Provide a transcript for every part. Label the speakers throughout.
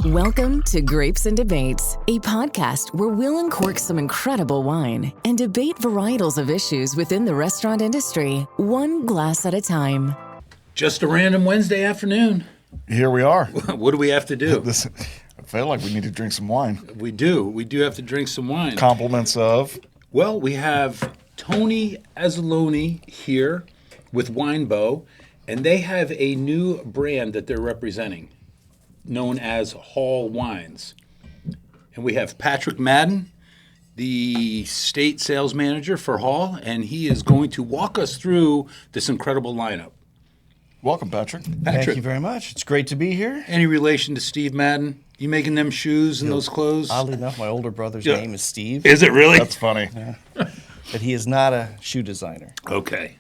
Speaker 1: Welcome to Grapes and Debates, a podcast where we'll uncork some incredible wine and debate varietals of issues within the restaurant industry, one glass at a time.
Speaker 2: Just a random Wednesday afternoon.
Speaker 3: Here we are.
Speaker 2: What do we have to do?
Speaker 3: I feel like we need to drink some wine.
Speaker 2: We do. We do have to drink some wine.
Speaker 3: Compliments of?
Speaker 2: Well, we have Tony Azzollini here with Winebow, and they have a new brand that they're representing, known as Hall Wines. And we have Patrick Madden, the state sales manager for Hall, and he is going to walk us through this incredible lineup.
Speaker 3: Welcome, Patrick.
Speaker 4: Thank you very much. It's great to be here.
Speaker 2: Any relation to Steve Madden? You making them shoes and those clothes?
Speaker 4: Oddly enough, my older brother's name is Steve.
Speaker 2: Is it really?
Speaker 3: That's funny.
Speaker 4: But he is not a shoe designer.
Speaker 2: Okay.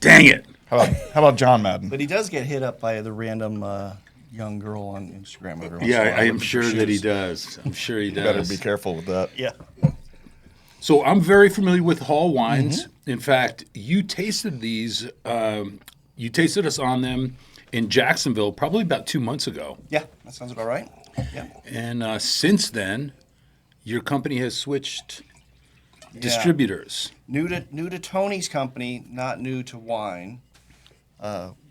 Speaker 2: Dang it.
Speaker 3: How about John Madden?
Speaker 4: But he does get hit up by the random young girl on Instagram every once in a
Speaker 2: Yeah,
Speaker 4: while
Speaker 2: I am
Speaker 4: looking for
Speaker 2: sure that he
Speaker 4: shoes.
Speaker 2: does. I'm sure he does.
Speaker 3: Better be careful with that.
Speaker 4: Yeah.
Speaker 2: So I'm very familiar with Hall Wines. In fact, you tasted these. You tasted us on them in Jacksonville probably about 2 months ago.
Speaker 4: Yeah, that sounds about right. Yeah.
Speaker 2: And since then, your company has switched distributors.
Speaker 4: New to Tony's company, not new to wine.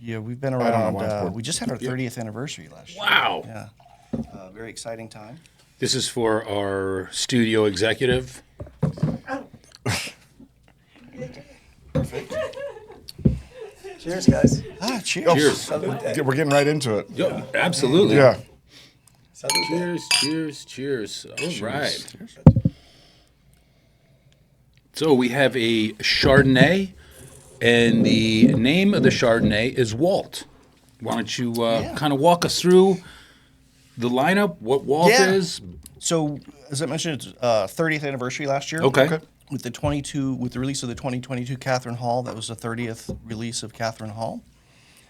Speaker 4: We've been
Speaker 3: on
Speaker 4: around.
Speaker 3: Wine Sport.
Speaker 4: We just had our 30th anniversary last year.
Speaker 2: Wow.
Speaker 4: Yeah. Very exciting time.
Speaker 2: This is for our studio executive.
Speaker 5: Cheers, guys.
Speaker 4: Cheers.
Speaker 2: Cheers.
Speaker 3: We're getting right into it.
Speaker 2: Yeah, absolutely.
Speaker 3: Yeah.
Speaker 2: Cheers. All right. So we have a Chardonnay, and the name of the Chardonnay is Walt. Why don't you kind of walk us through the lineup, what Walt is?
Speaker 4: So, as I mentioned, it's 30th anniversary last year.
Speaker 2: Okay.
Speaker 4: With the release of the 2022 Katherine Hall, that was the 30th release of Katherine Hall.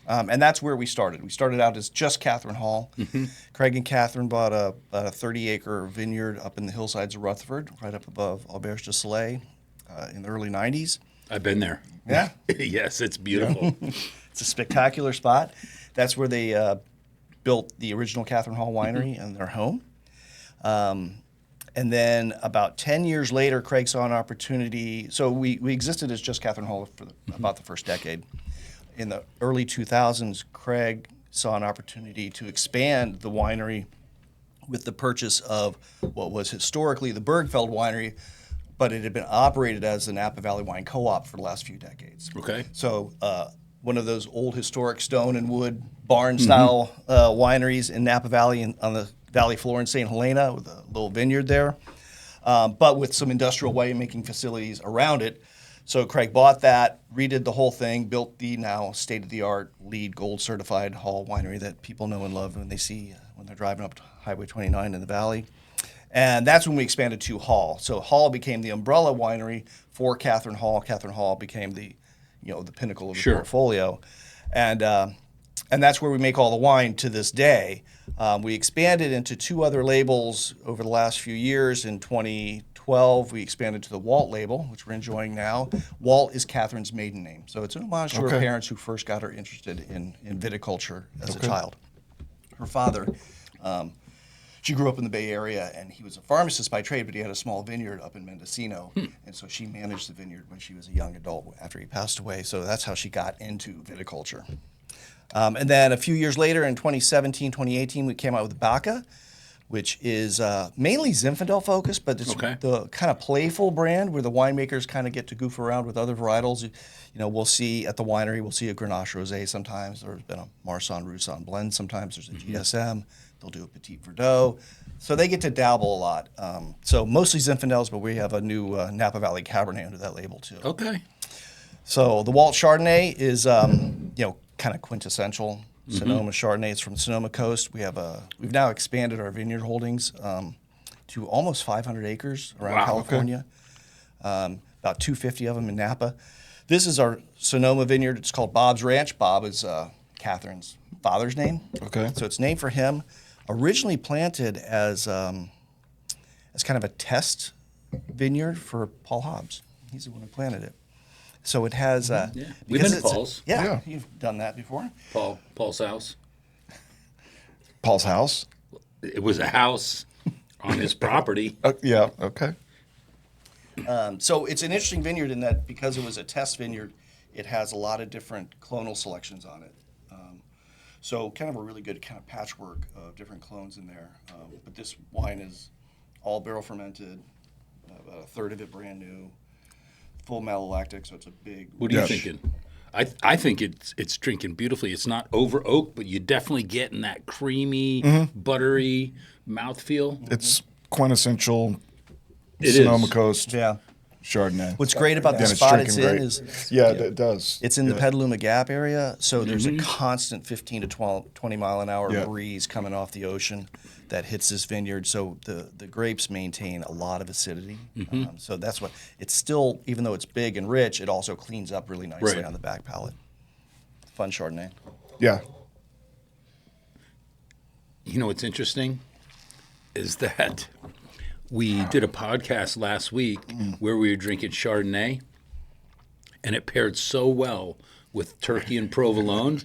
Speaker 4: And that's where we started. We started out as just Katherine Hall. Craig and Katherine bought a 30-acre vineyard up in the hillsides of Rutherford, right up above Auberge du Soleil, in the early 90s.
Speaker 2: I've been there.
Speaker 4: Yeah?
Speaker 2: Yes, it's beautiful.
Speaker 4: It's a spectacular spot. That's where they built the original Katherine Hall winery and their home. And then about 10 years later, Craig saw an opportunity. So we existed as just Katherine Hall for about the first decade. In the early 2000s, Craig saw an opportunity to expand the winery with the purchase of what was historically the Bergfeld winery, but it had been operated as the Napa Valley Wine Co-op for the last few decades.
Speaker 2: Okay.
Speaker 4: So one of those old historic stone and wood barn-style wineries in Napa Valley on the valley floor in St. Helena with a little vineyard there, but with some industrial winemaking facilities around it. So Craig bought that, redid the whole thing, built the now state-of-the-art LEED Gold certified Hall winery that people know and love when they see when they're driving up Highway 29 in the valley. And that's when we expanded to Hall. So Hall became the umbrella winery for Katherine Hall. Katherine Hall became the pinnacle of the portfolio. And that's where we make all the wine to this day. We expanded into two other labels over the last few years. In 2012, we expanded to the Walt label, which we're enjoying now. Walt is Katherine's maiden name. So it's an homage to her parents who first got her interested in viticulture as a child. Her father, she grew up in the Bay Area, and he was a pharmacist by trade, but he had a small vineyard up in Mendocino. And so she managed the vineyard when she was a young adult after he passed away. So that's how she got into viticulture. And then a few years later, in 2017, 2018, we came out with BACA, which is mainly Zinfandel focused, but it's the kind of playful brand where the winemakers kind of get to goof around with other varietals. We'll see at the winery, we'll see a Grenache Rosé sometimes. There's been a Marsanne Roussanne blend sometimes. There's a GSM. They'll do a Petit Verdot. So they get to dabble a lot. So mostly Zinfandels, but we have a new Napa Valley Cabernet under that label too.
Speaker 2: Okay.
Speaker 4: So the Walt Chardonnay is, kind of quintessential Sonoma Chardonnay. It's from the Sonoma Coast. We've now expanded our vineyard holdings to almost 500 acres around California. About 250 of them in Napa. This is our Sonoma vineyard. It's called Bob's Ranch. Bob is Katherine's father's name.
Speaker 3: Okay.
Speaker 4: So it's named for him. Originally planted as kind of a test vineyard for Paul Hobbs. He's the one who planted it. So it has.
Speaker 2: We've been to Paul's.
Speaker 4: You've done that before.
Speaker 2: Paul's house.
Speaker 3: Paul's house?
Speaker 2: it was a house on his property.
Speaker 3: Yeah. Okay.
Speaker 4: So it's an interesting vineyard in that because it was a test vineyard, it has a lot of different clonal selections on it. So kind of a really good kind of patchwork of different clones in there. But this wine is all barrel fermented, about a third of it brand new, full malolactic, so it's a big.
Speaker 2: What are you thinking? I think it's drinking beautifully. It's not over oak, but you definitely getting that creamy, buttery mouthfeel.
Speaker 3: It's quintessential
Speaker 2: It
Speaker 3: Sonoma
Speaker 2: is.
Speaker 3: Coast
Speaker 4: Yeah.
Speaker 3: Chardonnay.
Speaker 4: What's great about the
Speaker 3: And it's
Speaker 4: spot it's
Speaker 3: drinking
Speaker 4: in
Speaker 3: great.
Speaker 4: is
Speaker 3: Yeah, it does.
Speaker 4: it's in the Petaluma Gap area, so there's
Speaker 2: Mm-hmm.
Speaker 4: a constant 15 to 20 mile an hour
Speaker 3: Yeah.
Speaker 4: breeze coming off the ocean that hits this vineyard. So the grapes maintain a lot of acidity.
Speaker 2: Mm-hmm.
Speaker 4: So that's what it's still, even though it's big and rich, it also cleans up really nicely
Speaker 2: Right.
Speaker 4: on the back palate. Fun Chardonnay.
Speaker 3: Yeah.
Speaker 2: You know what's interesting is that we did a podcast last week where we were drinking Chardonnay, and it paired so well with turkey and provolone.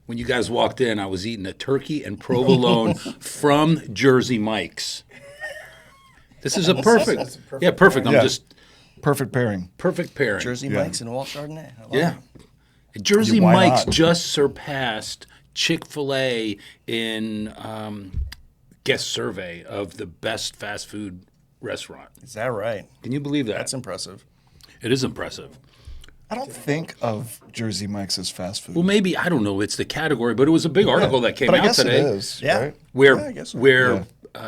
Speaker 2: When you guys walked in, I was eating a turkey and provolone from Jersey Mike's. This is a perfect,
Speaker 5: That's a perfect
Speaker 2: yeah, perfect. I'm
Speaker 3: Yeah.
Speaker 2: just
Speaker 3: Perfect pairing.
Speaker 2: perfect pairing.
Speaker 4: Jersey Mike's and Walt Chardonnay. I love
Speaker 2: Yeah.
Speaker 4: it.
Speaker 2: Jersey
Speaker 3: Why
Speaker 2: Mike's
Speaker 3: not?
Speaker 2: just surpassed Chick-fil-A in guest survey of the best fast food restaurant.
Speaker 4: Is that right?
Speaker 2: Can you believe that?
Speaker 4: That's impressive.
Speaker 2: It is impressive.
Speaker 3: I don't think of Jersey Mike's as fast food.
Speaker 2: Well, maybe, I don't know, it's the category, but it was a big article that came
Speaker 3: but I
Speaker 2: out
Speaker 3: guess
Speaker 2: today
Speaker 3: it is.
Speaker 4: Yeah.
Speaker 3: Right?
Speaker 2: where
Speaker 4: Yeah, I guess so.
Speaker 2: where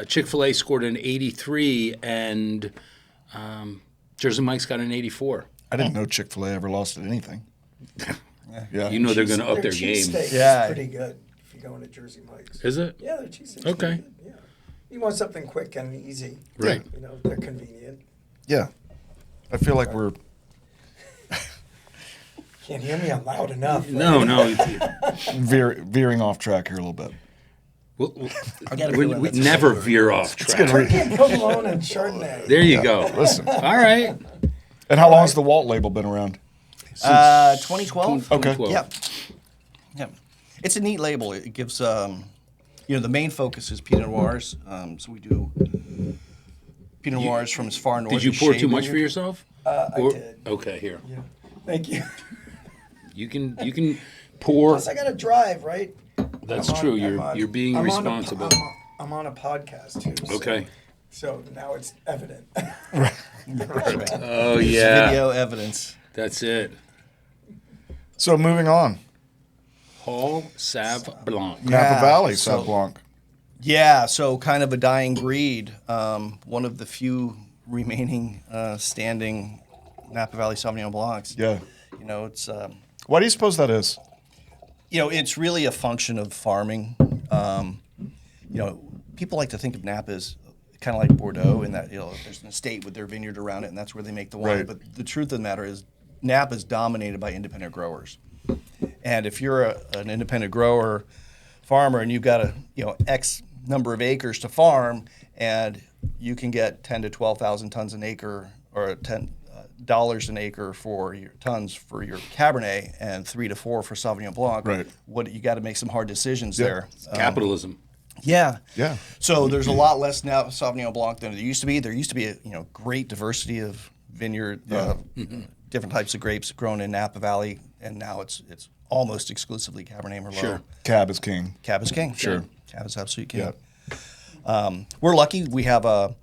Speaker 2: Chick-fil-A scored an 83 and Jersey Mike's got an 84.
Speaker 3: I didn't know Chick-fil-A ever lost at anything. Yeah.
Speaker 2: You know they're going to up their game.
Speaker 5: cheesesteak
Speaker 4: Yeah.
Speaker 5: is pretty good if you go into Jersey Mike's.
Speaker 2: Is it?
Speaker 5: Yeah, their cheesesteak's
Speaker 2: Okay.
Speaker 5: pretty good. Yeah. You want something quick and easy.
Speaker 2: Right.
Speaker 5: You know, they're convenient.
Speaker 3: Yeah. I feel like we're
Speaker 5: Can't hear me? I'm loud enough.
Speaker 2: No.
Speaker 3: veering off track here a little bit.
Speaker 4: gotta
Speaker 2: We
Speaker 4: go in. Let's
Speaker 2: never veer off track.
Speaker 5: Turkey and provolone and Chardonnay.
Speaker 2: There you go.
Speaker 3: Listen.
Speaker 2: All right.
Speaker 3: And how long has the Walt label been around?
Speaker 4: 2012.
Speaker 3: Okay.
Speaker 2: 2012.
Speaker 4: Yep. Yep. It's a neat label. It gives, the main focus is Pinot Noirs. So we do Pinot Noirs from as far north
Speaker 2: Did you
Speaker 4: as
Speaker 2: pour too
Speaker 4: Shea
Speaker 2: much for
Speaker 4: Vineyard.
Speaker 2: yourself?
Speaker 5: I did.
Speaker 2: Okay, here.
Speaker 5: Yeah. Thank you.
Speaker 2: You can pour.
Speaker 5: Plus, I got to drive, right?
Speaker 2: That's
Speaker 5: I'm on-
Speaker 2: true.
Speaker 5: I'm on-
Speaker 2: You're being
Speaker 5: I'm on a po-
Speaker 2: responsible.
Speaker 5: I'm on a podcast too. So,
Speaker 2: Okay.
Speaker 5: So now it's evident.
Speaker 2: Oh yeah.
Speaker 4: Video evidence.
Speaker 2: That's it.
Speaker 3: So moving on.
Speaker 2: Hall Sauv Blanc.
Speaker 3: Napa Valley,
Speaker 4: so-
Speaker 3: Sauv Blanc.
Speaker 4: Yeah, so kind of a dying breed. One of the few remaining standing Napa Valley Sauvignon Blancs.
Speaker 3: Yeah.
Speaker 4: You know, it's
Speaker 3: Why do you suppose that is?
Speaker 4: it's really a function of farming. People like to think of Napa as kind of like Bordeaux in that there's an estate with their vineyard around it, and that's where they make the wine.
Speaker 3: Right.
Speaker 4: But the truth of the matter is, Napa is dominated by independent growers. And if you're an independent grower, farmer, and you've got X number of acres to farm, and you can get 10 to 12,000 tons an acre, or $10 an acre for your tons for your Cabernet, and 3 to 4 for Sauvignon Blanc.
Speaker 3: Right.
Speaker 4: What you got to make some hard decisions there.
Speaker 2: Capitalism.
Speaker 4: Yeah.
Speaker 3: Yeah.
Speaker 4: So there's a lot less now Sauvignon Blanc than there used to be. There used to be a great diversity of vineyard, different types of grapes grown in Napa Valley, and now it's almost exclusively Cabernet Merlot.
Speaker 2: Sure.
Speaker 3: Cab is king.
Speaker 4: Cab is king.
Speaker 3: Sure.
Speaker 4: Cab is absolute king.
Speaker 3: Yeah.
Speaker 4: We're lucky. We have a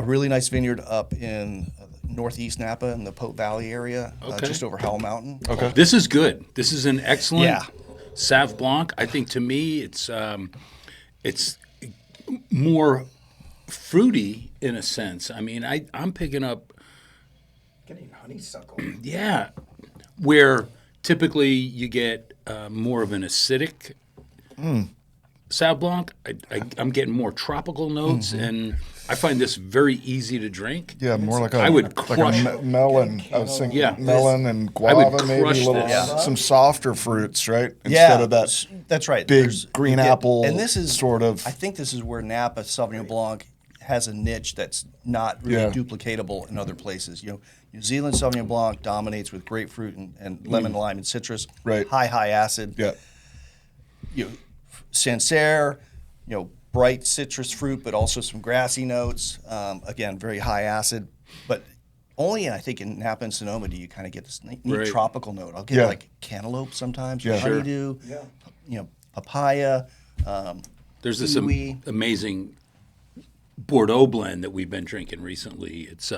Speaker 4: really nice vineyard up in northeast Napa in the Pope Valley area,
Speaker 2: Okay.
Speaker 4: just over Howell Mountain.
Speaker 3: Okay.
Speaker 2: This is good. This is an excellent
Speaker 4: Yeah.
Speaker 2: Sauv Blanc. I think to me it's more fruity in a sense. I mean, I'm picking up
Speaker 5: Getting honeysuckle.
Speaker 2: yeah, where typically you get more of an acidic Sauv Blanc. I'm getting more tropical notes, and I find this very easy to drink.
Speaker 3: Yeah, more like
Speaker 2: I would crush
Speaker 3: a melon. I was thinking
Speaker 2: Yeah.
Speaker 3: melon and
Speaker 2: I would
Speaker 3: guava, maybe
Speaker 2: crush
Speaker 3: a little,
Speaker 2: this.
Speaker 3: some softer fruits, right? Instead
Speaker 4: Yeah,
Speaker 3: of that
Speaker 4: that's right.
Speaker 3: big
Speaker 4: There's-
Speaker 3: green
Speaker 4: you get-
Speaker 3: apple
Speaker 4: and this is
Speaker 3: sort of.
Speaker 4: I think this is where Napa Sauvignon Blanc has a niche that's not really
Speaker 3: Yeah.
Speaker 4: duplicatable in other places. New Zealand Sauvignon Blanc dominates with grapefruit and lemon, lime, and citrus.
Speaker 3: Right.
Speaker 4: High acid.
Speaker 3: Yeah.
Speaker 4: Sancerre, bright citrus fruit, but also some grassy notes. Again, very high acid, but only I think in Napa and Sonoma do you kind of get this neat
Speaker 2: Right.
Speaker 4: tropical note. I'll get like cantaloupe sometimes, or honeydew, papaya.
Speaker 2: There's this
Speaker 4: kiwi.
Speaker 2: amazing Bordeaux blend that we've been drinking recently. It's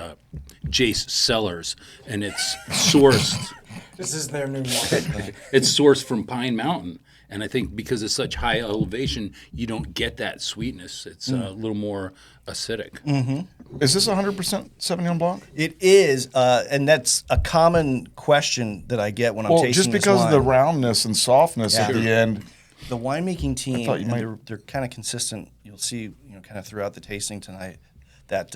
Speaker 2: Jace Cellars, and it's sourced.
Speaker 5: This is their new one.
Speaker 2: It's sourced from Pine Mountain, and I think because it's such high elevation, you don't get that sweetness. It's a little more acidic.
Speaker 3: Is this 100% Sauvignon Blanc?
Speaker 4: It is, and that's a common question that I get when I'm tasting
Speaker 3: just
Speaker 4: this
Speaker 3: because of
Speaker 4: wine.
Speaker 3: the roundness and softness at the end.
Speaker 4: The winemaking team,
Speaker 3: thought you
Speaker 4: and they're kind of consistent. You'll see, kind of throughout the tasting tonight, that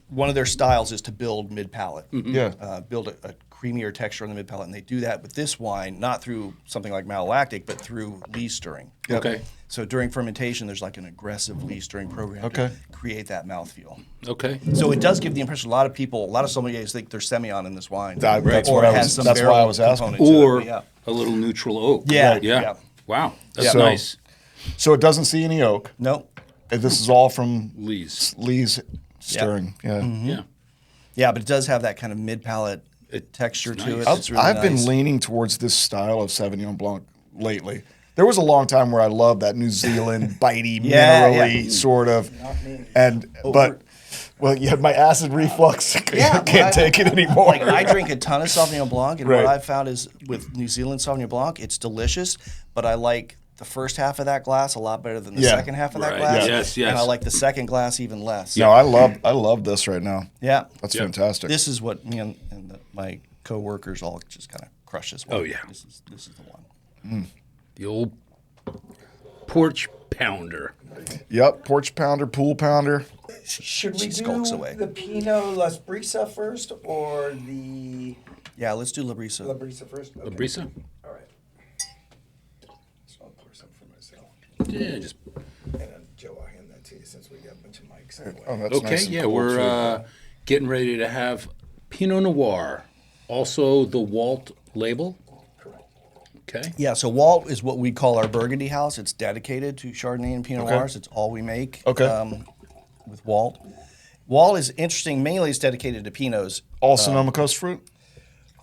Speaker 4: one of their styles is to build mid-palate.
Speaker 3: Yeah.
Speaker 4: Build a creamier texture on the mid-palate, and they do that with this wine, not through something like malolactic, but through lees stirring.
Speaker 2: Okay.
Speaker 4: So during fermentation, there's like an aggressive lees stirring program to create that mouthfeel.
Speaker 2: Okay.
Speaker 4: So it does give the impression a lot of sommeliers think there's Semillon in this wine.
Speaker 3: That's
Speaker 4: or
Speaker 3: what
Speaker 4: it has some
Speaker 3: that's why I
Speaker 4: barrel
Speaker 3: was asking.
Speaker 4: component to it,
Speaker 2: Or
Speaker 4: yeah.
Speaker 2: a little neutral oak.
Speaker 4: Yeah.
Speaker 2: Yeah.
Speaker 4: Yeah.
Speaker 2: Wow. That's
Speaker 3: So-
Speaker 2: nice.
Speaker 3: So it doesn't see any oak.
Speaker 4: Nope.
Speaker 3: This is all from
Speaker 2: Lees.
Speaker 3: Lee's stirring. Yeah.
Speaker 2: Yeah.
Speaker 4: Yeah, but it does have that kind of mid-palate texture to it.
Speaker 2: nice.
Speaker 4: It's really
Speaker 3: I've
Speaker 4: nice.
Speaker 3: been leaning towards this style of Sauvignon Blanc lately. There was a long time where I loved that New Zealand bitey,
Speaker 4: Yeah,
Speaker 3: minerally
Speaker 4: yeah.
Speaker 3: sort of,
Speaker 5: me.
Speaker 3: but you had my acid reflux.
Speaker 4: Yeah,
Speaker 3: Can't take it anymore.
Speaker 4: Like I drink a ton of Sauvignon Blanc, and
Speaker 3: Right.
Speaker 4: what I've found is with New Zealand Sauvignon Blanc, it's delicious, but I like the first half of that glass a lot better than the
Speaker 3: Yeah.
Speaker 4: second half of that
Speaker 2: Right.
Speaker 4: glass.
Speaker 2: Yes, yes.
Speaker 4: And I like the second glass even less.
Speaker 3: No, I love this right now.
Speaker 4: Yeah.
Speaker 3: That's
Speaker 2: Yeah.
Speaker 3: fantastic.
Speaker 4: This is what me and my co-workers all just kind of crush this one.
Speaker 2: Oh, yeah.
Speaker 4: This is the one.
Speaker 2: The old porch pounder.
Speaker 3: Yep, porch pounder, pool pounder.
Speaker 5: Should we
Speaker 4: She
Speaker 5: do
Speaker 4: skulks away.
Speaker 5: the Pinot La Brisa first or the
Speaker 4: Yeah, let's do La Brisa.
Speaker 5: La Brisa first? Okay.
Speaker 2: Brisa?
Speaker 5: All right. So I'll pour some for myself.
Speaker 2: Yeah, just
Speaker 5: And then, Joe, I'll hand that to you since we got a bunch of mics anyway.
Speaker 3: Oh, that's
Speaker 2: okay.
Speaker 3: nice and
Speaker 2: Yeah,
Speaker 3: cool,
Speaker 2: we're
Speaker 3: too.
Speaker 2: getting ready to have Pinot Noir, also the Walt label.
Speaker 5: Correct.
Speaker 2: Okay.
Speaker 4: Yeah, so Walt is what we call our Burgundy house. It's dedicated to Chardonnay and Pinot
Speaker 3: Okay.
Speaker 4: Noirs. It's all we make.
Speaker 3: Okay.
Speaker 4: With Walt. Walt is interesting. Mainly, it's dedicated to Pinots.
Speaker 3: All Sonoma Coast fruit.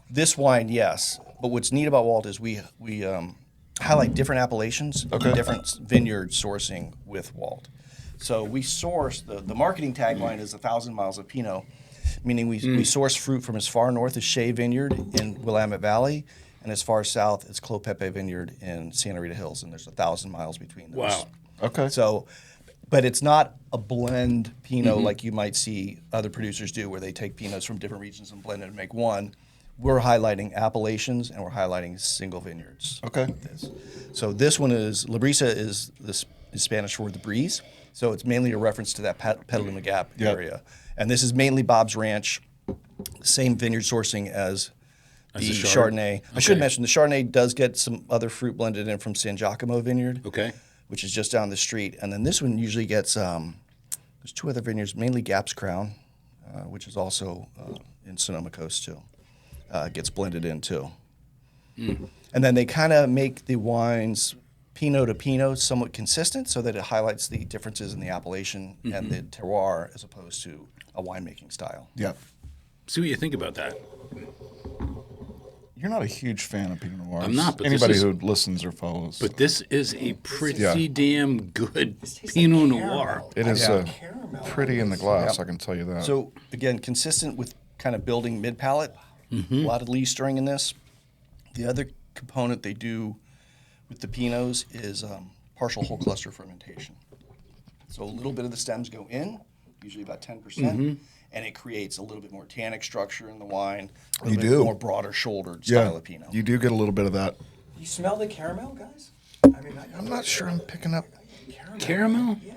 Speaker 4: This wine, yes. But what's neat about Walt is we highlight different appellations and different vineyard sourcing with Walt. So we source the marketing tagline is 1,000 miles of Pinot, meaning we source fruit from as far north as Shea Vineyard in Willamette Valley, and as far south as Clopepe Vineyard in Santa Rita Hills, and there's 1,000 miles between those.
Speaker 2: Wow.
Speaker 3: Okay.
Speaker 4: So, but it's not a blend Pinot like you might see other producers do, where they take Pinots from different regions and blend it and make one. We're highlighting appellations and we're highlighting single vineyards.
Speaker 3: Okay.
Speaker 4: with this. So this one is La Brisa is Spanish for the breeze. So it's mainly a reference to that Petaluma Gap
Speaker 3: Yep.
Speaker 4: area, and this is mainly Bob's Ranch, same vineyard sourcing as the
Speaker 2: the
Speaker 4: Chardonnay. I should
Speaker 2: Okay.
Speaker 4: mention the Chardonnay does get some other fruit blended in from San Giacomo Vineyard,
Speaker 2: Okay.
Speaker 4: which is just down the street. And then this one usually gets, there's two other vineyards, mainly Gap's Crown, which is also in Sonoma Coast too. Gets blended in too. And then they kind of make the wines Pinot to Pinot somewhat consistent so that it highlights the differences in the appellation and the terroir as opposed to a winemaking style.
Speaker 3: Yep.
Speaker 2: See what you think about that.
Speaker 3: You're not a huge fan of Pinot Noirs.
Speaker 2: I'm not, but this
Speaker 3: anybody
Speaker 2: is-
Speaker 3: who listens or follows.
Speaker 2: But this is a pretty
Speaker 3: Yeah.
Speaker 2: damn good
Speaker 5: tastes
Speaker 2: Pinot
Speaker 5: like
Speaker 2: Noir.
Speaker 5: caramel.
Speaker 3: it is
Speaker 5: Caramel.
Speaker 3: pretty in the glass, I can tell you that.
Speaker 4: So again, consistent with kind of building mid palate. A lot of lee stirring in this. The other component they do with the Pinots is partial whole cluster fermentation. So a little bit of the stems go in, usually about 10%, and it creates a little bit more tannic structure in the wine. A little
Speaker 3: You
Speaker 4: bit
Speaker 3: do.
Speaker 4: more broader shouldered
Speaker 3: yeah,
Speaker 4: style of Pinot.
Speaker 3: you do get a little bit of that.
Speaker 5: You smell the caramel, guys? I mean,
Speaker 3: I'm not sure I'm picking up.
Speaker 2: Caramel?
Speaker 5: Yeah.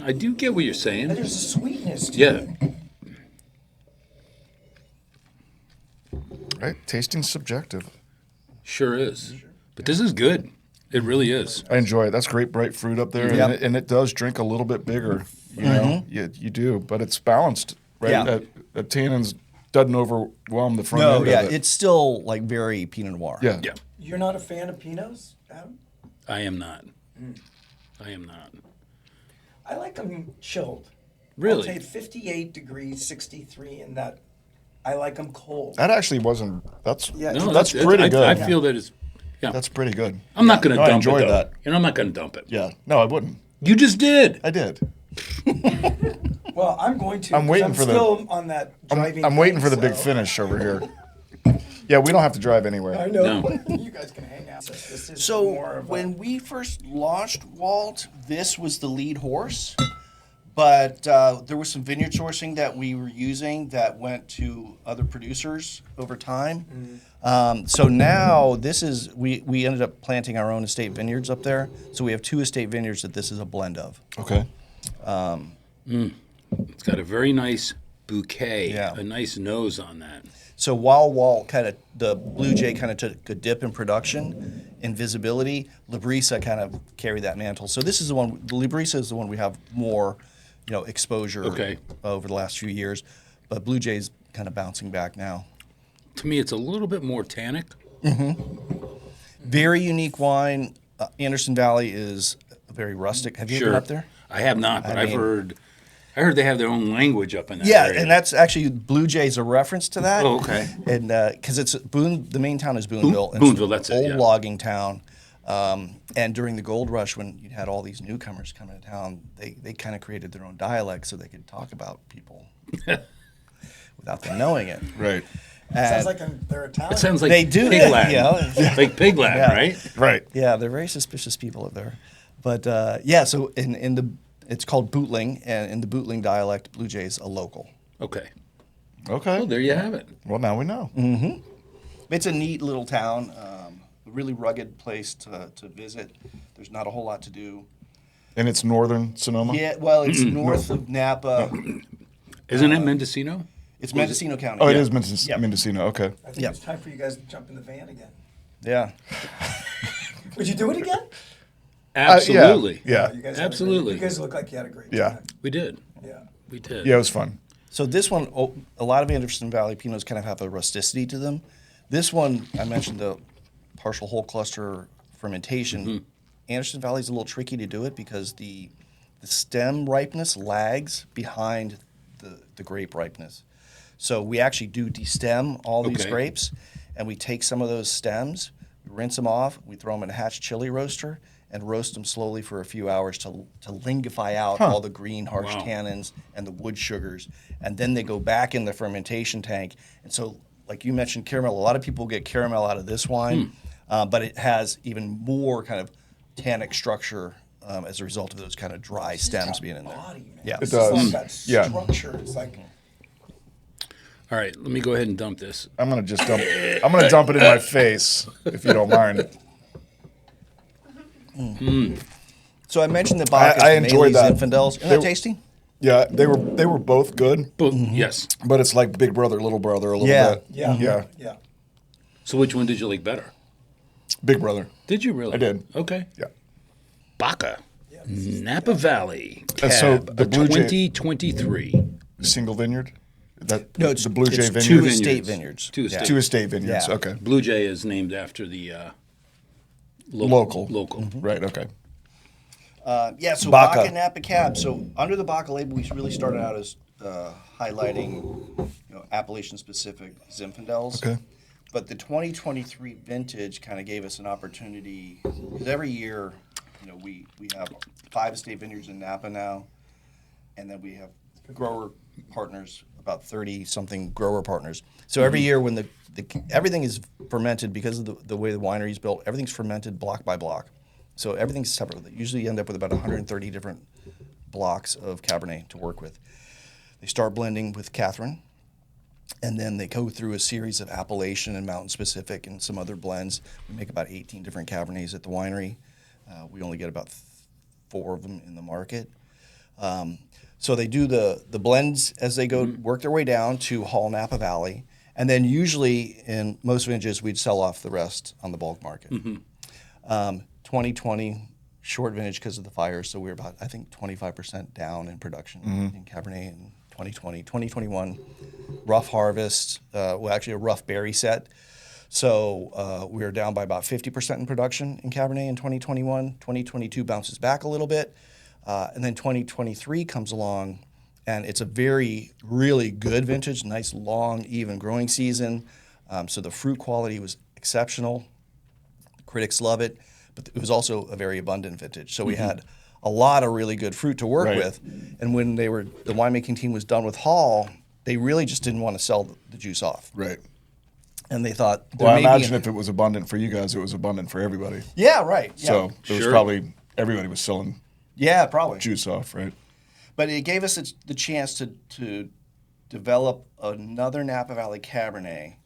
Speaker 2: I do get what you're saying.
Speaker 5: There's a sweetness to
Speaker 2: Yeah.
Speaker 5: it.
Speaker 3: Right, tasting's subjective.
Speaker 2: Sure is. But this is good. It really is.
Speaker 3: I enjoy it. That's great bright fruit up there,
Speaker 4: Yep.
Speaker 3: and it does drink a little bit bigger. You know, you do, but it's balanced, right?
Speaker 4: Yeah.
Speaker 3: The tannins doesn't overwhelm the front
Speaker 4: No,
Speaker 3: end
Speaker 4: yeah,
Speaker 3: of it.
Speaker 4: it's still like very Pinot Noir.
Speaker 3: Yeah.
Speaker 2: Yeah,
Speaker 5: You're not a fan of Pinots, Adam?
Speaker 2: I am not. I am not.
Speaker 5: I like them chilled.
Speaker 2: Really?
Speaker 5: I'll take 58 degrees, 63, and that. I like them cold.
Speaker 3: That actually wasn't. That's
Speaker 5: Yeah.
Speaker 2: No,
Speaker 3: that's pretty good.
Speaker 2: I feel that it's. Yeah,
Speaker 3: That's pretty good.
Speaker 2: I'm not going to
Speaker 3: No, I
Speaker 2: dump it.
Speaker 3: enjoy
Speaker 2: Though.
Speaker 3: that.
Speaker 2: You know, I'm not going to dump it.
Speaker 3: Yeah. No, I wouldn't.
Speaker 2: You just did.
Speaker 3: I did.
Speaker 5: Well, I'm going to.
Speaker 3: I'm waiting for the-
Speaker 5: still on that driving.
Speaker 3: I'm waiting
Speaker 5: thing,
Speaker 3: for the big
Speaker 5: so-
Speaker 3: finish over here. Yeah, we don't have to drive anywhere.
Speaker 5: I know.
Speaker 2: No.
Speaker 5: You guys can hang out. This is
Speaker 4: So
Speaker 5: more of
Speaker 4: when we first launched Walt, this was the lead horse, but there was some vineyard sourcing that we were using that went to other producers over time. So now this is we ended up planting our own estate vineyards up there. So we have 2 estate vineyards that this is a blend of.
Speaker 3: Okay.
Speaker 2: It's got a very nice bouquet,
Speaker 4: Yeah.
Speaker 2: a nice nose on that.
Speaker 4: So while Walt the Blue Jay kind of took a dip in production and visibility, Librisa kind of carried that mantle. So this is the one, the Librisa is the one we have more, exposure over the last few years. But Blue Jay's kind of bouncing back now.
Speaker 2: To me, it's a little bit more tannic.
Speaker 4: Very unique wine. Anderson Valley is very rustic. Have you been up there?
Speaker 2: I have not, but
Speaker 4: I
Speaker 2: I've
Speaker 4: mean-
Speaker 2: heard. I heard they have their own language up in that
Speaker 4: Yeah,
Speaker 2: area.
Speaker 4: and that's actually Blue Jay's a reference to that.
Speaker 2: Oh, okay.
Speaker 4: And because it's the main town is Booneville. and it's
Speaker 2: Booneville,
Speaker 4: an
Speaker 2: that's it,
Speaker 4: old
Speaker 2: yeah.
Speaker 4: logging town. And during the gold rush, when you had all these newcomers coming to town, they kind of created their own dialect so they could talk about people without them knowing it.
Speaker 3: Right.
Speaker 5: Sounds like they're Italian.
Speaker 2: It sounds like
Speaker 4: They do,
Speaker 2: pig
Speaker 4: yeah,
Speaker 2: Latin.
Speaker 4: yeah.
Speaker 2: Like pig Latin,
Speaker 4: Yeah.
Speaker 2: right?
Speaker 3: Right.
Speaker 4: Yeah, they're very suspicious people up there. But so in the it's called Bootling, and in the Bootling dialect, Blue Jay's a local.
Speaker 2: Okay.
Speaker 3: Okay.
Speaker 2: Well, there you have it.
Speaker 3: Well, now we know.
Speaker 4: It's a neat little town, a really rugged place to visit. There's not a whole lot to do.
Speaker 3: And it's northern Sonoma?
Speaker 4: Yeah, well, it's north of Napa.
Speaker 2: Isn't it Mendocino?
Speaker 4: It's Mendocino County.
Speaker 3: Oh, it
Speaker 4: yeah.
Speaker 3: is
Speaker 4: Yep.
Speaker 3: Mendocino. Okay.
Speaker 5: I think
Speaker 4: Yeah.
Speaker 5: it's time for you guys to jump in the van again.
Speaker 4: Yeah.
Speaker 5: Would you do it again?
Speaker 2: Absolutely.
Speaker 3: Yeah.
Speaker 5: You guys had a great-
Speaker 2: Absolutely.
Speaker 5: you guys look like you had a great
Speaker 3: Yeah.
Speaker 5: time.
Speaker 2: We did.
Speaker 5: Yeah.
Speaker 2: We did.
Speaker 3: Yeah, it was fun.
Speaker 4: So this one, a lot of Anderson Valley Pinots kind of have a rusticity to them. This one, I mentioned the partial whole cluster fermentation. Anderson Valley is a little tricky to do it because the stem ripeness lags behind the grape ripeness. So we actually do destem all these
Speaker 2: Okay.
Speaker 4: grapes, and we take some of those stems, we rinse them off, we throw them in a hatch chili roaster, and roast them slowly for a few hours to lingify out all the green harsh
Speaker 2: Wow.
Speaker 4: tannins and the wood sugars, and then they go back in the fermentation tank. And so, like you mentioned, caramel. A lot of people get caramel out of this wine, but it has even more kind of tannic structure as a result of those kind of dry stems being in there.
Speaker 5: Body, man.
Speaker 4: Yeah.
Speaker 3: It
Speaker 5: It's
Speaker 3: does.
Speaker 5: like that
Speaker 3: Yeah.
Speaker 5: structure. It's like
Speaker 2: All right, let me go ahead and dump this.
Speaker 3: I'm gonna just dump. I'm gonna dump it in my face if you don't mind.
Speaker 4: So I mentioned the BACA
Speaker 3: I enjoyed that.
Speaker 4: Zinfandels. Isn't that tasty?
Speaker 3: Yeah, they were both good,
Speaker 2: But, yes.
Speaker 3: but it's like big brother, little brother a little
Speaker 4: Yeah.
Speaker 3: bit.
Speaker 5: yeah,
Speaker 3: Yeah.
Speaker 5: yeah.
Speaker 2: So which one did you like better?
Speaker 3: Big brother.
Speaker 2: Did you really?
Speaker 3: I did.
Speaker 2: Okay.
Speaker 3: Yeah.
Speaker 2: BACA. Napa Valley.
Speaker 3: so
Speaker 2: Cab,
Speaker 3: the Blue Jay-
Speaker 2: 2023.
Speaker 3: Single vineyard. That
Speaker 4: No, it's
Speaker 3: the Blue Jay
Speaker 4: it's
Speaker 3: vineyard.
Speaker 4: two
Speaker 2: vineyards.
Speaker 4: estate vineyards.
Speaker 2: Two estate.
Speaker 3: Two estate vineyards.
Speaker 4: Yeah.
Speaker 3: Okay.
Speaker 2: Blue Jay is named after the
Speaker 3: Local.
Speaker 2: Local.
Speaker 3: Right. Okay.
Speaker 4: Yeah, so
Speaker 3: BACA.
Speaker 4: BACA Napa Cab. So under the BACA label, we really started out as highlighting, appellation-specific Zinfandels.
Speaker 3: Okay.
Speaker 4: But the 2023 vintage kind of gave us an opportunity because every year, we have 5 estate vineyards in Napa now, and then we have grower partners, about 30-something grower partners. So every year when everything is fermented because of the way the winery is built, everything's fermented block by block. So everything's separate. They usually end up with about 130 different blocks of Cabernet to work with. They start blending with Katherine, and then they go through a series of appellation and mountain specific and some other blends. We make about 18 different Cabernets at the winery. We only get about 4 of them in the market. So they do the blends as they go work their way down to Hall Napa Valley, and then usually in most vintages we'd sell off the rest on the bulk market. 2020 short vintage because of the fires, so we were about I think 25% down in production in Cabernet in 2021 rough harvest, well, actually a rough berry set. So we were down by about 50% in production in Cabernet in 2021. 2022 bounces back a little bit. And then 2023 comes along, and it's a really good vintage, nice, long, even growing season. So the fruit quality was exceptional. Critics love it, but it was also a very abundant vintage. So we had a lot of really good fruit to work with. And when the winemaking team was done with Hall, they really just didn't want to sell the juice off.
Speaker 3: Right.
Speaker 4: And they thought,
Speaker 3: Well, I imagine if it was abundant for you guys, it was abundant for everybody.
Speaker 4: yeah, right. Yeah.
Speaker 3: So it was probably everybody was selling
Speaker 4: yeah, probably.
Speaker 3: juice off, right?
Speaker 4: But it gave us the chance to develop another Napa Valley Cabernet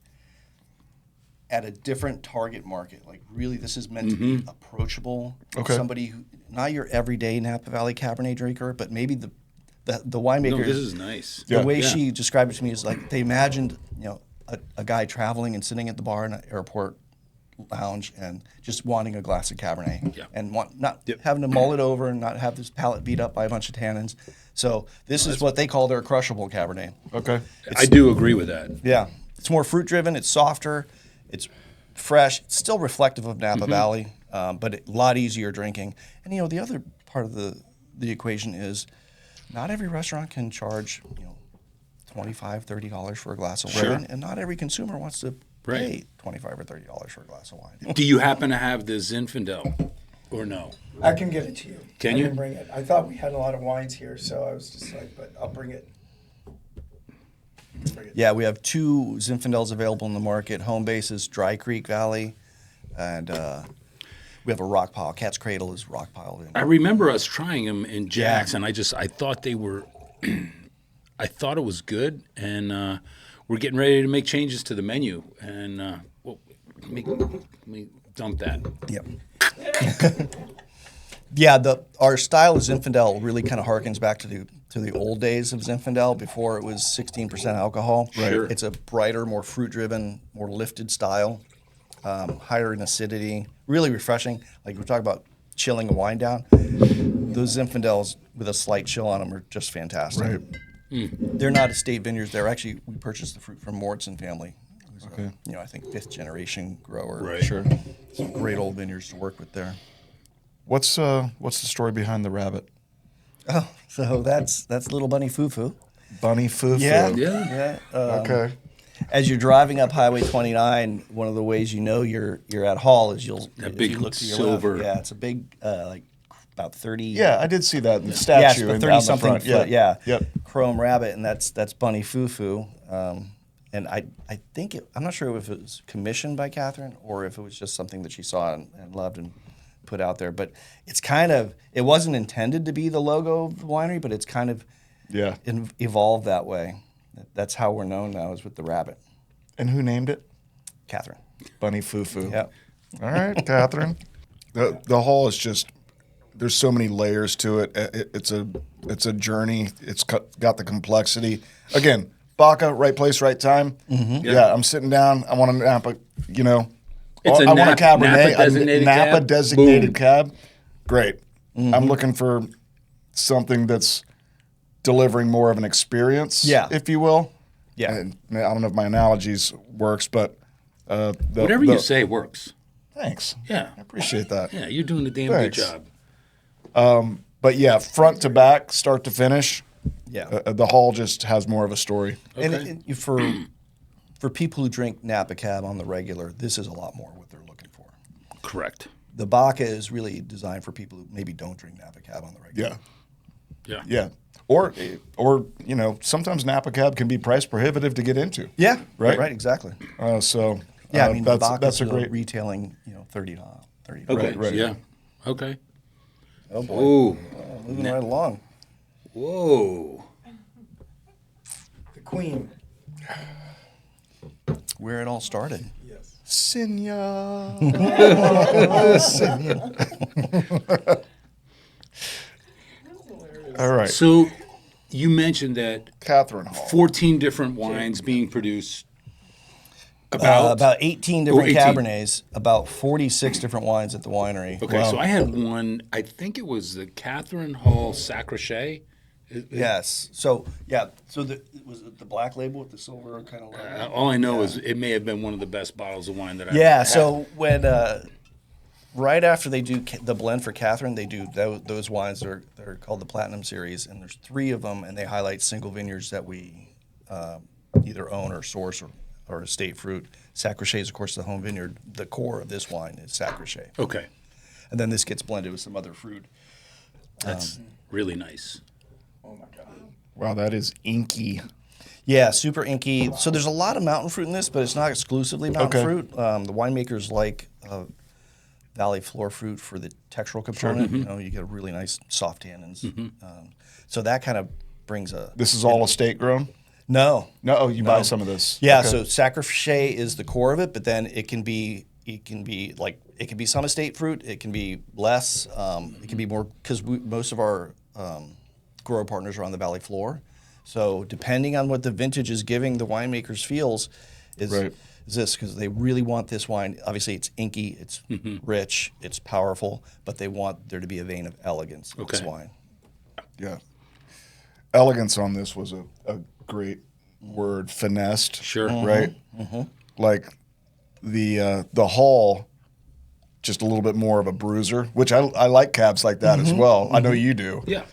Speaker 4: at a different target market. Like, really, this is meant to be approachable.
Speaker 3: Okay.
Speaker 4: Somebody who, not your everyday Napa Valley Cabernet drinker, but maybe the winemaker.
Speaker 2: No, this is nice.
Speaker 4: The way she described it to me is like they imagined, a guy traveling and sitting at the bar in an airport lounge and just wanting a glass of Cabernet and not having to mull it over and not have this palate beat up by a bunch of tannins. So this is what they call their crushable Cabernet.
Speaker 3: Okay.
Speaker 2: I do agree with that.
Speaker 4: Yeah, it's more fruit driven. It's softer. It's fresh. It's still reflective of Napa Valley, but a lot easier drinking. And the other part of the equation is not every restaurant can charge $25, $30 for a glass of wine, and not every consumer wants to pay $25 or $30 for a glass of wine.
Speaker 2: Do you happen to have the Zinfandel or no?
Speaker 5: I can get it to you.
Speaker 2: Can
Speaker 5: I
Speaker 2: you?
Speaker 5: can bring it. I thought we had a lot of wines here, so I was just like, but I'll bring it.
Speaker 4: Yeah, we have 2 Zinfandels available in the market. Home base is Dry Creek Valley, and we have a rock pile. Cat's Cradle is rock piled in.
Speaker 2: I remember us trying them in Jack's, and I thought they were, I thought it was good, and we're getting ready to make changes to the menu, and let me dump that.
Speaker 4: Yep. Yeah, our style of Zinfandel really kind of harkens back to the old days of Zinfandel before it was 16% alcohol.
Speaker 2: Sure.
Speaker 4: It's a brighter, more fruit-driven, more lifted style, higher in acidity, really refreshing. Like we're talking about chilling a wine down. Those Zinfandels with a slight chill on them are just fantastic.
Speaker 3: Right.
Speaker 4: They're not estate vineyards. We purchased the fruit from Mortson family. Who's
Speaker 3: Okay.
Speaker 4: I think 5th generation grower.
Speaker 2: Right.
Speaker 3: Sure.
Speaker 4: Some great old vineyards to work with there.
Speaker 3: What's the story behind the rabbit?
Speaker 4: Oh, so that's little Bunny Foo-Foo.
Speaker 3: Bunny Foo-Foo.
Speaker 4: Yeah.
Speaker 3: Okay.
Speaker 4: As you're driving up Highway 29, one of the ways you're at Hall is if
Speaker 2: big
Speaker 4: you look to your
Speaker 2: silver.
Speaker 4: left. Yeah, it's a big about 30.
Speaker 3: Yeah, I did see that in the
Speaker 4: Yeah, it's
Speaker 3: statue
Speaker 4: a
Speaker 3: and
Speaker 4: 30
Speaker 3: down the
Speaker 4: something
Speaker 3: front.
Speaker 4: foot. Yeah.
Speaker 3: Yep.
Speaker 4: Chrome rabbit, and that's Bunny Foo-Foo. And I think I'm not sure if it was commissioned by Katherine or if it was just something that she saw and loved and put out there. But it's it wasn't intended to be the logo of the winery, but it's kind of evolved that way. That's how we're known now, is with the rabbit.
Speaker 3: And who named it?
Speaker 4: Katherine.
Speaker 3: Bunny Foo-Foo.
Speaker 4: Yep.
Speaker 3: All right, Katherine. The Hall is just, there's so many layers to it. It's a journey. It's got the complexity. Again, BACA, right place, right time. Mm-hmm. Yeah, I'm sitting down. I want a Napa,
Speaker 2: It's
Speaker 3: I want a Cabernet,
Speaker 2: Napa designated
Speaker 3: Napa
Speaker 2: cab.
Speaker 3: designated
Speaker 2: Boom.
Speaker 3: cab. Great. I'm looking for something that's delivering more of an experience, if you will.
Speaker 4: Yeah.
Speaker 3: And I don't know if my analogies works, but
Speaker 2: Whatever you say works.
Speaker 3: Thanks.
Speaker 2: Yeah.
Speaker 3: I appreciate that.
Speaker 2: Yeah, you're doing a damn
Speaker 3: Thanks.
Speaker 2: good job.
Speaker 3: But yeah, front to back, start to finish,
Speaker 4: Yeah.
Speaker 3: the Hall just has more of a story.
Speaker 2: Okay.
Speaker 4: And for people who drink Napa Cab on the regular, this is a lot more what they're looking for.
Speaker 2: Correct.
Speaker 4: The BACA is really designed for people who maybe don't drink Napa Cab on the regular.
Speaker 3: Yeah.
Speaker 2: Yeah.
Speaker 3: Yeah. Or sometimes Napa Cab can be price prohibitive to get into.
Speaker 4: Yeah.
Speaker 3: Right?
Speaker 4: Right. Exactly.
Speaker 3: So
Speaker 4: Yeah. I mean, the
Speaker 3: that's a
Speaker 4: BACA's
Speaker 3: great.
Speaker 4: retailing, $30.
Speaker 2: Okay.
Speaker 3: right.
Speaker 2: Yeah. Okay.
Speaker 4: Oh boy.
Speaker 2: Ooh.
Speaker 4: Moving right along.
Speaker 2: Whoa.
Speaker 5: The Queen.
Speaker 4: Where it all started.
Speaker 5: Yes.
Speaker 3: Signa. All right.
Speaker 2: So you mentioned that
Speaker 3: Katherine Hall.
Speaker 2: 14 different wines being produced. About
Speaker 4: 18 different
Speaker 2: 18.
Speaker 4: Cabernets, about 46 different wines at the winery.
Speaker 2: Okay, so I had one. I think it was the Katherine Hall Sacrochet.
Speaker 4: Yes. So was it the black label with the silver kind of logo?
Speaker 2: All I know is it may have been one of the best bottles of wine that I've
Speaker 4: Yeah.
Speaker 2: had.
Speaker 4: So when right after they do the blend for Katherine, they do those wines. They're called the Platinum Series, and there's 3 of them, and they highlight single vineyards that we either own or source or estate fruit. Sacrochet is, of course, the home vineyard. The core of this wine is Sacrochet.
Speaker 2: Okay.
Speaker 4: And then this gets blended with some other fruit.
Speaker 2: That's really nice.
Speaker 5: Oh my God.
Speaker 3: Wow, that is inky.
Speaker 4: Yeah, super inky. So there's a lot of mountain fruit in this, but it's not exclusively mountain fruit. The winemakers like valley floor fruit for the textural component. You know, you get really nice soft tannins. So that kind of brings a.
Speaker 3: This is all estate grown?
Speaker 4: No.
Speaker 3: No, you buy some of this.
Speaker 4: Yeah,
Speaker 3: Okay.
Speaker 4: so Sacrochet is the core of it, but then it can be some estate fruit. It can be less. It can be more because most of our grower partners are on the valley floor. So depending on what the vintage is giving the winemakers feels is this, because they really want this wine. Obviously, it's inky, it's rich, it's powerful, but they want there to be a vein of elegance in this wine.
Speaker 3: Yeah. Elegance on this was a great word, finessed.
Speaker 2: Sure.
Speaker 3: Right? Like the Hall, just a little bit more of a bruiser, which I like cabs like that as well. I know you do.
Speaker 2: Yeah.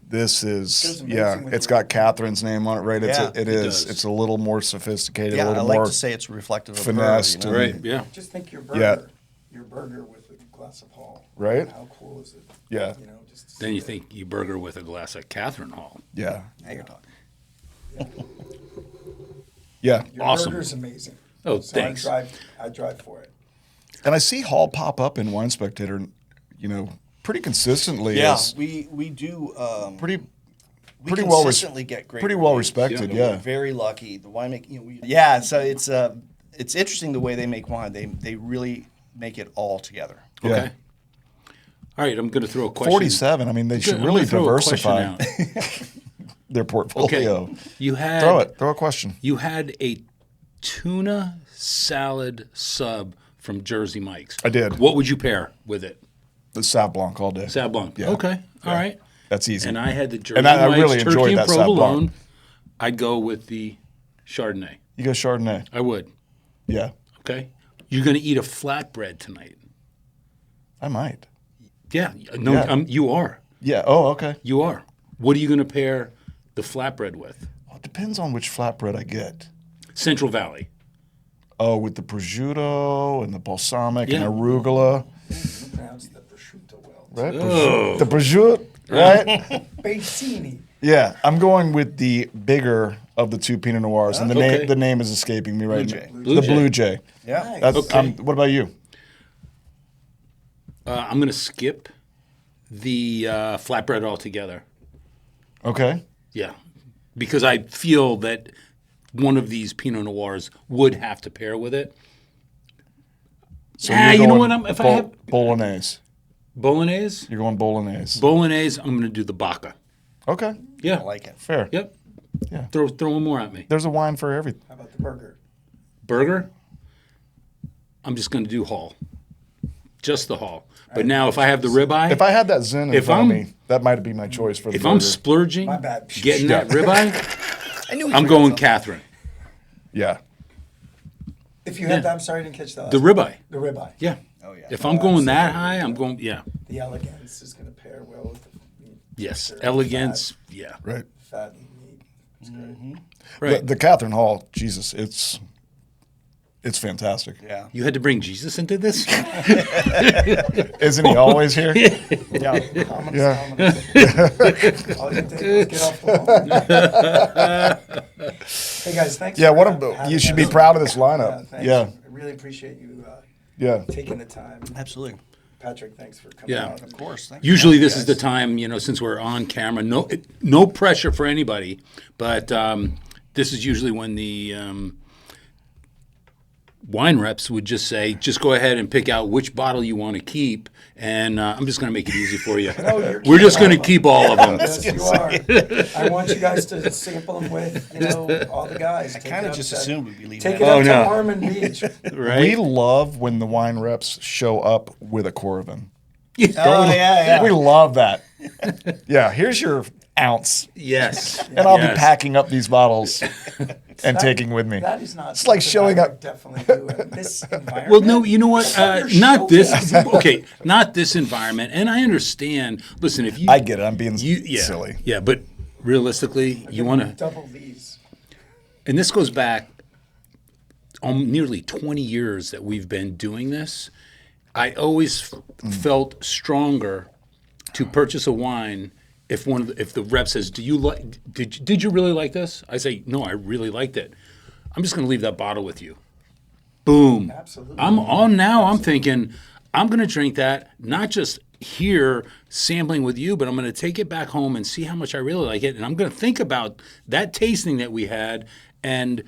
Speaker 3: This is,
Speaker 5: amazing with
Speaker 3: it's
Speaker 5: the
Speaker 3: got Catherine's name on it, right?
Speaker 4: Yeah,
Speaker 3: it
Speaker 2: does.
Speaker 3: It's a little more sophisticated,
Speaker 4: Yeah,
Speaker 3: a
Speaker 4: I
Speaker 3: little
Speaker 4: like
Speaker 3: more
Speaker 4: to say it's reflective of
Speaker 3: finessed.
Speaker 4: her, you know?
Speaker 2: Right. Yeah.
Speaker 5: Just think your
Speaker 3: Yeah.
Speaker 5: burger with a glass of Hall.
Speaker 3: Right?
Speaker 5: How cool is it?
Speaker 3: Yeah.
Speaker 5: You know, just to
Speaker 2: Then
Speaker 5: see
Speaker 2: you
Speaker 5: that.
Speaker 2: think you burger with a glass of Katherine Hall.
Speaker 3: Yeah.
Speaker 4: Now you're talking.
Speaker 3: Yeah.
Speaker 5: Your
Speaker 2: Awesome.
Speaker 5: burger's amazing.
Speaker 2: Oh,
Speaker 5: So
Speaker 2: thanks.
Speaker 5: I drive for it.
Speaker 3: And I see Hall pop up in Wine Spectator, you know, pretty consistently.
Speaker 4: Yeah,
Speaker 3: as
Speaker 4: we do.
Speaker 3: pretty
Speaker 4: We
Speaker 3: well res-
Speaker 4: consistently get great.
Speaker 3: pretty well
Speaker 4: reviews.
Speaker 3: respected,
Speaker 4: We're
Speaker 3: yeah.
Speaker 4: very lucky. The winemaking, yeah. So it's interesting the way they make wine. They really make it all together.
Speaker 3: Yeah.
Speaker 2: Okay. All right, I'm going to throw a question.
Speaker 3: 47. I mean, they should
Speaker 2: I'm
Speaker 3: really
Speaker 2: gonna throw a question
Speaker 3: diversify
Speaker 2: out.
Speaker 3: their portfolio.
Speaker 2: Okay. You had
Speaker 3: Throw a question.
Speaker 2: You had a tuna salad sub from Jersey Mike's.
Speaker 3: I did.
Speaker 2: What would you pair with it?
Speaker 3: The Sauv Blanc all day.
Speaker 2: Sauv Blanc.
Speaker 3: Yeah.
Speaker 2: Okay. All right.
Speaker 3: That's easy.
Speaker 2: And I had the Jersey
Speaker 3: And I
Speaker 2: Mike's
Speaker 3: really
Speaker 2: turkey
Speaker 3: enjoyed
Speaker 2: and
Speaker 3: that Sauv
Speaker 2: provolone.
Speaker 3: Blanc.
Speaker 2: I'd go with the Chardonnay.
Speaker 3: You go Chardonnay.
Speaker 2: I would.
Speaker 3: Yeah.
Speaker 2: Okay. You're going to eat a flatbread tonight.
Speaker 3: I might.
Speaker 2: Yeah. No,
Speaker 3: Yeah.
Speaker 2: you are.
Speaker 3: Yeah. Oh, okay.
Speaker 2: You are. What are you going to pair the flatbread with?
Speaker 3: Well, it depends on which flatbread I get.
Speaker 2: Central Valley.
Speaker 3: Oh, with the prosciutto and the balsamic
Speaker 2: Yeah.
Speaker 3: and arugula.
Speaker 5: You pronounce the prosciutto well.
Speaker 3: Right?
Speaker 2: Oh.
Speaker 3: The prosciutto, right?
Speaker 5: Bassini.
Speaker 3: Yeah, I'm going with the bigger of the two Pinot Noirs, and
Speaker 2: Okay.
Speaker 3: the name is escaping me right
Speaker 4: Jay.
Speaker 3: now.
Speaker 2: Blue
Speaker 3: The
Speaker 2: Jay.
Speaker 3: Blue Jay.
Speaker 4: Yeah.
Speaker 3: That's,
Speaker 2: Okay.
Speaker 3: what about you?
Speaker 2: I'm going to skip the flatbread altogether.
Speaker 3: Okay.
Speaker 2: Yeah, because I feel that one of these Pinot Noirs would have to pair with it.
Speaker 3: So
Speaker 2: Ah,
Speaker 3: you're
Speaker 2: you know
Speaker 3: going
Speaker 2: what? If I have
Speaker 3: Bolognese.
Speaker 2: bolognese,
Speaker 3: You're going Bolognese.
Speaker 2: I'm going to do the BACA.
Speaker 3: Okay.
Speaker 2: Yeah.
Speaker 4: I like it.
Speaker 3: Fair.
Speaker 2: Yep.
Speaker 3: Yeah.
Speaker 2: Throw one more at me.
Speaker 3: There's a wine for everything.
Speaker 5: How about the burger?
Speaker 2: Burger. I'm just going to do Hall. Just the Hall. But now, if I have the ribeye,
Speaker 3: If I had that Zen in
Speaker 2: If
Speaker 3: front of
Speaker 2: I'm-
Speaker 3: me, that might be my choice for the
Speaker 2: if
Speaker 3: burger.
Speaker 2: I'm splurging,
Speaker 5: My bad.
Speaker 2: getting that ribeye,
Speaker 4: I knew he
Speaker 2: I'm
Speaker 4: forgot
Speaker 2: going
Speaker 4: something.
Speaker 2: Catherine.
Speaker 3: Yeah.
Speaker 5: If you had that, I'm sorry I didn't catch that.
Speaker 2: The ribeye.
Speaker 5: The ribeye.
Speaker 2: Yeah.
Speaker 4: Oh yeah.
Speaker 2: If I'm going that high, I'm going. Yeah.
Speaker 5: The elegance is going to pair well with the
Speaker 2: Yes.
Speaker 5: sure,
Speaker 2: Elegance. Yeah.
Speaker 3: Right.
Speaker 5: fat and meat. It's great.
Speaker 2: Right.
Speaker 3: The Katherine Hall, Jesus, it's fantastic.
Speaker 4: Yeah.
Speaker 2: You had to bring Jesus into this?
Speaker 3: Isn't he always here?
Speaker 5: Yeah.
Speaker 3: Yeah.
Speaker 5: All you did was get off the lawn. Hey guys, thanks.
Speaker 3: Yeah,
Speaker 5: for
Speaker 3: what
Speaker 5: having
Speaker 3: you should
Speaker 5: us.
Speaker 3: be proud of this
Speaker 5: Yeah,
Speaker 3: lineup.
Speaker 5: thanks.
Speaker 3: Yeah.
Speaker 5: I really appreciate you
Speaker 3: Yeah.
Speaker 5: taking the time.
Speaker 4: Absolutely.
Speaker 5: Patrick, thanks for coming
Speaker 2: Yeah.
Speaker 5: out.
Speaker 4: Of course. Thank
Speaker 2: Usually
Speaker 4: you.
Speaker 2: this is the time, since we're on camera, no pressure for anybody, but this is usually when the wine reps would just say, just go ahead and pick out which bottle you want to keep, and I'm just going to make it easy for you.
Speaker 5: No, you're
Speaker 2: We're just going to
Speaker 5: keeping
Speaker 2: keep all of them.
Speaker 5: Yes, you are. I want you guys to sample them with, all the guys.
Speaker 4: I kind of just assumed we'd be leaving.
Speaker 5: Take
Speaker 4: that
Speaker 5: it
Speaker 4: out.
Speaker 5: up
Speaker 2: no.
Speaker 5: to Harmon Beach.
Speaker 2: Right?
Speaker 3: We love when the wine reps show up with a Coravin.
Speaker 4: Oh yeah, yeah.
Speaker 3: We love that. Yeah, here's your ounce.
Speaker 2: Yes.
Speaker 3: And I'll
Speaker 2: Yes.
Speaker 3: be packing up these bottles and taking with me.
Speaker 5: That is not.
Speaker 3: It's like
Speaker 5: something
Speaker 3: showing
Speaker 5: I
Speaker 3: up.
Speaker 5: would Definitely do in this environment.
Speaker 2: Well, no, you know what?
Speaker 5: You're
Speaker 2: Not this.
Speaker 5: showcasing.
Speaker 2: Okay, not this environment. And I understand. Listen, if you,
Speaker 3: I get it. I'm being
Speaker 2: yeah,
Speaker 3: silly.
Speaker 2: Yeah, but realistically, you want to.
Speaker 5: double these.
Speaker 2: And this goes back nearly 20 years that we've been doing this. I always felt stronger to purchase a wine if if the rep says, "Do you like? Did you really like this?" I say, "No, I really liked it. I'm just going to leave that bottle with you." Boom.
Speaker 5: Absolutely.
Speaker 2: I'm thinking I'm going to drink that, not just here sampling with you, but I'm going to take it back home and see how much I really like it, and I'm going to think about that tasting that we had, and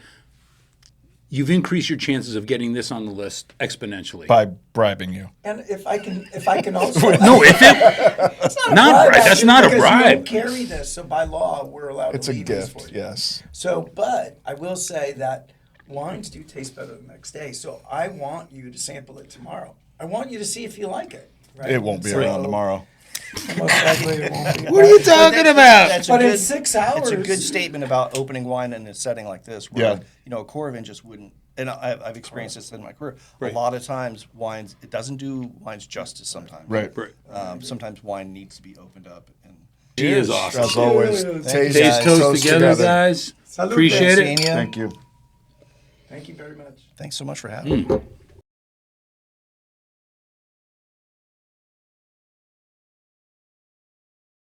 Speaker 2: you've increased your chances of getting this on the list exponentially.
Speaker 3: By bribing you.
Speaker 5: And if I can also.
Speaker 2: No, if it not
Speaker 5: bribe,
Speaker 2: that's not a
Speaker 5: because You
Speaker 2: bribe.
Speaker 5: don't carry this, so by law we're allowed
Speaker 3: It's
Speaker 5: to
Speaker 3: a
Speaker 5: leave this
Speaker 3: gift,
Speaker 5: for you.
Speaker 3: yes.
Speaker 5: So, but I will say that wines do taste better the next day. So I want you to sample it tomorrow. I want you to see if you like it. Right?
Speaker 3: It won't be
Speaker 5: So,
Speaker 3: around tomorrow.
Speaker 5: Most likely it won't be.
Speaker 2: What are you talking about?
Speaker 4: That's
Speaker 5: But
Speaker 4: a
Speaker 5: in
Speaker 4: good,
Speaker 5: 6 hours.
Speaker 4: It's a good statement about opening wine in a setting like this. Where,
Speaker 3: Yeah.
Speaker 4: You know, a Coravin just wouldn't. And I've experienced this in my career. A lot of times, wines it doesn't do wines justice. Sometimes,
Speaker 3: Right.
Speaker 4: Sometimes wine needs to be opened up. And
Speaker 2: She is awesome.
Speaker 3: As always,
Speaker 5: Cheers.
Speaker 3: taste,
Speaker 2: Taste toast
Speaker 3: toast
Speaker 2: together, guys.
Speaker 5: Salute,
Speaker 2: Appreciate
Speaker 5: Vince.
Speaker 2: it.
Speaker 4: Seeing ya.
Speaker 3: Thank you.
Speaker 5: Thank you very much.
Speaker 4: Thanks so much for having me.